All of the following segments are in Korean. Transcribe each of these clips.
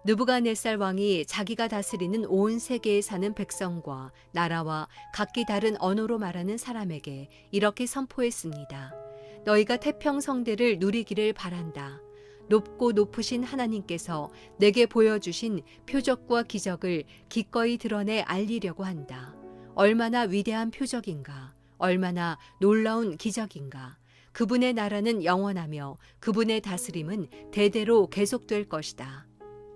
느부갓네살 왕이 자기가 다스리는 온 세계에 사는 백성과 나라와 각기 다른 언어로 말하는 사람에게 이렇게 선포했습니다. 너희가 태평성대를 누리기를 바란다. 높고 높으신 하나님께서 내게 보여주신 표적과 기적을 기꺼이 드러내 알리려고 한다. 얼마나 위대한 표적인가, 얼마나 놀라운 기적인가. 그분의 나라는 영원하며 그분의 다스림은 대대로 계속될 것이다.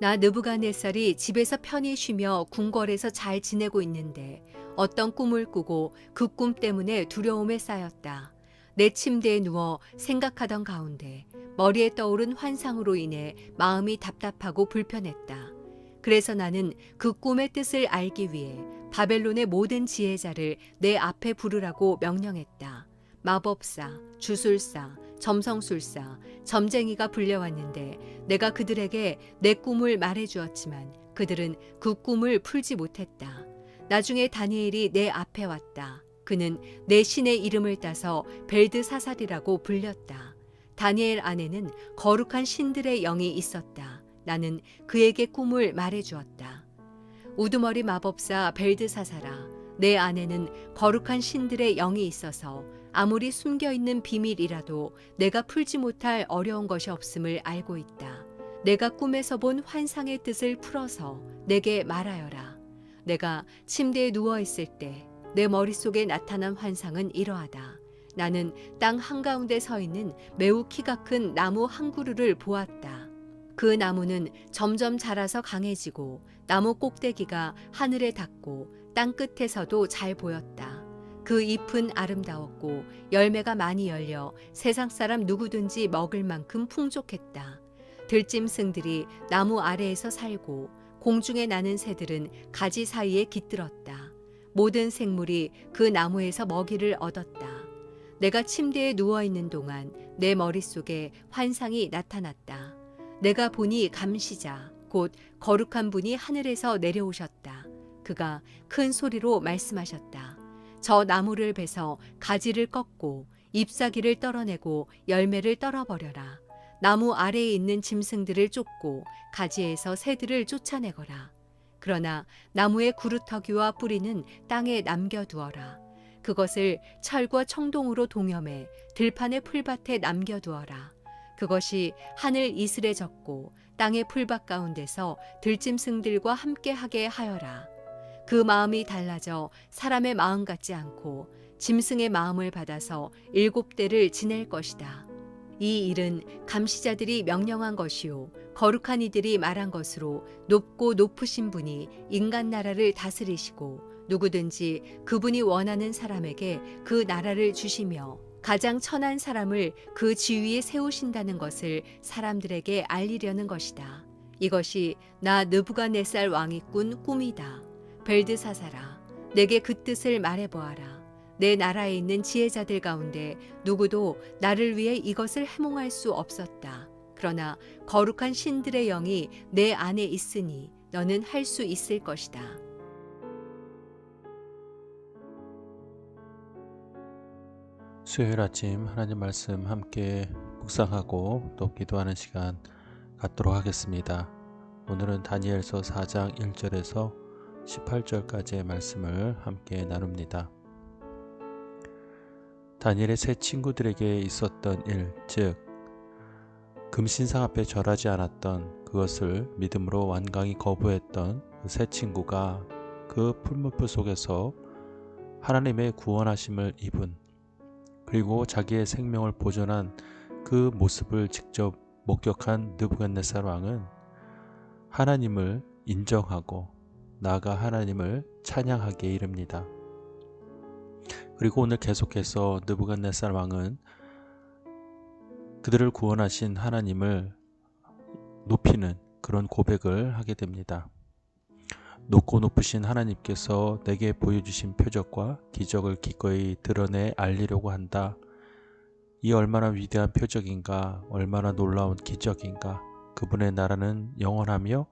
나 느부갓네살이 집에서 편히 쉬며 궁궐에서 잘 지내고 있는데 어떤 꿈을 꾸고 그 꿈 때문에 두려움에 쌓였다. 내 침대에 누워 생각하던 가운데 머리에 떠오른 환상으로 인해 마음이 답답하고 불편했다. 그래서 나는 그 꿈의 뜻을 알기 위해 바벨론의 모든 지혜자를 내 앞에 부르라고 명령했다. 마법사, 주술사, 점성술사, 점쟁이가 불려왔는데 내가 그들에게 내 꿈을 말해주었지만 그들은 그 꿈을 풀지 못했다. 나중에 다니엘이 내 앞에 왔다. 그는 내 신의 이름을 따서 벨드사살이라고 불렸다. 다니엘 안에는 거룩한 신들의 영이 있었다. 나는 그에게 꿈을 말해주었다. 우두머리 마법사 벨드사살아, 내 안에는 거룩한 신들의 영이 있어서 아무리 숨겨있는 비밀이라도 내가 풀지 못할 어려운 것이 없음을 알고 있다. 내가 꿈에서 본 환상의 뜻을 풀어서 내게 말하여라. 내가 침대에 누워있을 때 내 머릿속에 나타난 환상은 이러하다. 나는 땅 한가운데 서 있는 매우 키가 큰 나무 한 그루를 보았다. 그 나무는 점점 자라서 강해지고 나무 꼭대기가 하늘에 닿고 땅 끝에서도 잘 보였다. 그 잎은 아름다웠고 열매가 많이 열려 세상 사람 누구든지 먹을 만큼 풍족했다. 들짐승들이 나무 아래에서 살고 공중에 나는 새들은 가지 사이에 깃들었다. 모든 생물이 그 나무에서 먹이를 얻었다. 내가 침대에 누워있는 동안 내 머릿속에 환상이 나타났다. 내가 보니 감시자, 곧 거룩한 분이 하늘에서 내려오셨다. 그가 큰 소리로 말씀하셨다. 저 나무를 베서 가지를 꺾고 잎사귀를 떨어내고 열매를 떨어버려라. 나무 아래에 있는 짐승들을 쫓고 가지에서 새들을 쫓아내거라. 그러나 나무의 구루터기와 뿌리는 땅에 남겨두어라. 그것을 철과 청동으로 동여매 들판의 풀밭에 남겨두어라. 그것이 하늘 이슬에 젖고 땅의 풀밭 가운데서 들짐승들과 함께하게 하여라. 그 마음이 달라져 사람의 마음 같지 않고 짐승의 마음을 받아서 7대를 지낼 것이다. 이 일은 감시자들이 명령한 것이요 거룩한 이들이 말한 것으로 높고 높으신 분이 인간 나라를 다스리시고 누구든지 그분이 원하는 사람에게 그 나라를 주시며 가장 천한 사람을 그 지위에 세우신다는 것을 사람들에게 알리려는 것이다. 이것이 나 느부갓네살 왕이 꾼 꿈이다. 벨드사살아, 내게 그 뜻을 말해보아라. 내 나라에 있는 지혜자들 가운데 누구도 나를 위해 이것을 해몽할 수 없었다. 그러나 거룩한 신들의 영이 내 안에 있으니 너는 할 수 있을 것이다. 수요일 아침 하나님 말씀 함께 묵상하고 또 기도하는 시간 갖도록 하겠습니다. 오늘은 다니엘서 4장 1절에서 18절까지의 말씀을 함께 나눕니다. 다니엘의 세 친구들에게 있었던 일, 즉 금신상 앞에 절하지 않았던 그것을 믿음으로 완강히 거부했던 그 세 친구가 그 풀무불 속에서 하나님의 구원하심을 입은 그리고 자기의 생명을 보존한 그 모습을 직접 목격한 느부갓네살 왕은 하나님을 인정하고 나아가 하나님을 찬양하기에 이릅니다. 그리고 오늘 계속해서 느부갓네살 왕은 그들을 구원하신 하나님을 높이는 그런 고백을 하게 됩니다. 높고 높으신 하나님께서 내게 보여주신 표적과 기적을 기꺼이 드러내 알리려고 한다. 이 얼마나 위대한 표적인가, 얼마나 놀라운 기적인가. 그분의 나라는 영원하며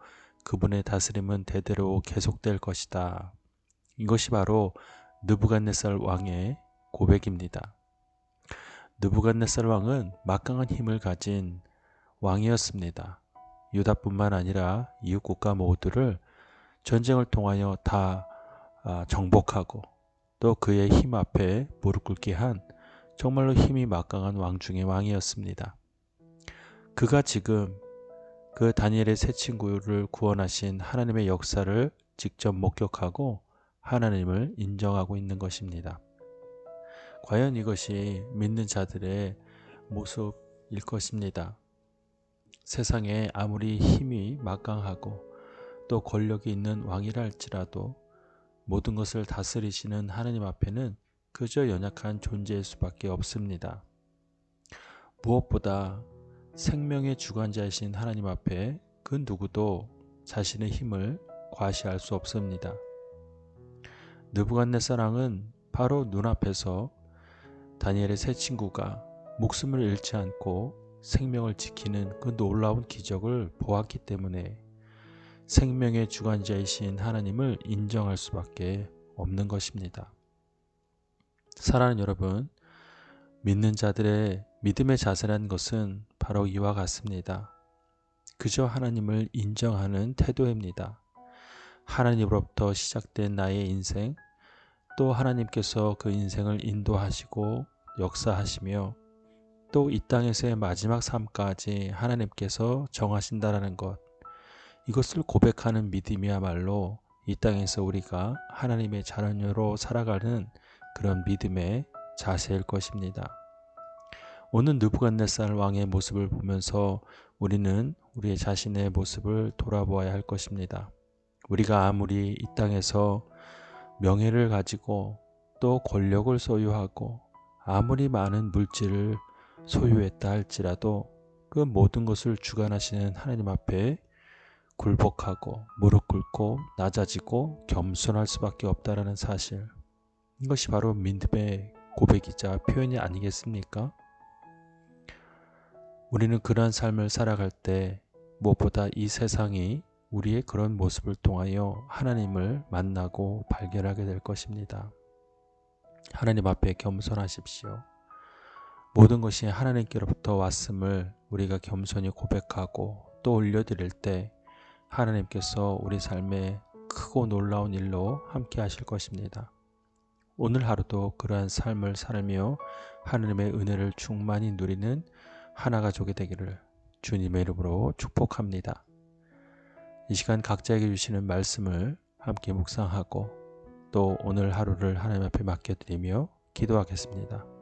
그분의 다스림은 대대로 계속될 것이다. 이것이 바로 느부갓네살 왕의 고백입니다. 느부갓네살 왕은 막강한 힘을 가진 왕이었습니다. 유다뿐만 아니라 이웃 국가 모두를 전쟁을 통하여 다 정복하고 또 그의 힘 앞에 무릎 꿇게 한 정말로 힘이 막강한 왕 중의 왕이었습니다. 그가 지금 그 다니엘의 세 친구를 구원하신 하나님의 역사를 직접 목격하고 하나님을 인정하고 있는 것입니다. 과연 이것이 믿는 자들의 모습일 것입니다. 세상에 아무리 힘이 막강하고 또 권력이 있는 왕이라 할지라도 모든 것을 다스리시는 하나님 앞에는 그저 연약한 존재일 수밖에 없습니다. 무엇보다 생명의 주관자이신 하나님 앞에 그 누구도 자신의 힘을 과시할 수 없습니다. 느부갓네살 왕은 바로 눈앞에서 다니엘의 세 친구가 목숨을 잃지 않고 생명을 지키는 그 놀라운 기적을 보았기 때문에 생명의 주관자이신 하나님을 인정할 수밖에 없는 것입니다. 사랑하는 여러분, 믿는 자들의 믿음의 자세라는 것은 바로 이와 같습니다. 그저 하나님을 인정하는 태도입니다. 하나님으로부터 시작된 나의 인생, 또 하나님께서 그 인생을 인도하시고 역사하시며 또 이 땅에서의 마지막 삶까지 하나님께서 정하신다라는 것, 이것을 고백하는 믿음이야말로 이 땅에서 우리가 하나님의 자녀로 살아가는 그런 믿음의 자세일 것입니다. 오늘 느부갓네살 왕의 모습을 보면서 우리는 우리의 자신의 모습을 돌아보아야 할 것입니다. 우리가 아무리 이 땅에서 명예를 가지고 또 권력을 소유하고 아무리 많은 물질을 소유했다 할지라도 그 모든 것을 주관하시는 하나님 앞에 굴복하고 무릎 꿇고 낮아지고 겸손할 수밖에 없다라는 사실, 이것이 바로 믿음의 고백이자 표현이 아니겠습니까? 우리는 그러한 삶을 살아갈 때 무엇보다 이 세상이 우리의 그런 모습을 통하여 하나님을 만나고 발견하게 될 것입니다. 하나님 앞에 겸손하십시오. 모든 것이 하나님께로부터 왔음을 우리가 겸손히 고백하고 또 올려드릴 때 하나님께서 우리 삶에 크고 놀라운 일로 함께 하실 것입니다. 오늘 하루도 그러한 삶을 살며 하나님의 은혜를 충만히 누리는 하나 가족이 되기를 주님의 이름으로 축복합니다. 이 시간 각자에게 주시는 말씀을 함께 묵상하고 또 오늘 하루를 하나님 앞에 맡겨드리며 기도하겠습니다.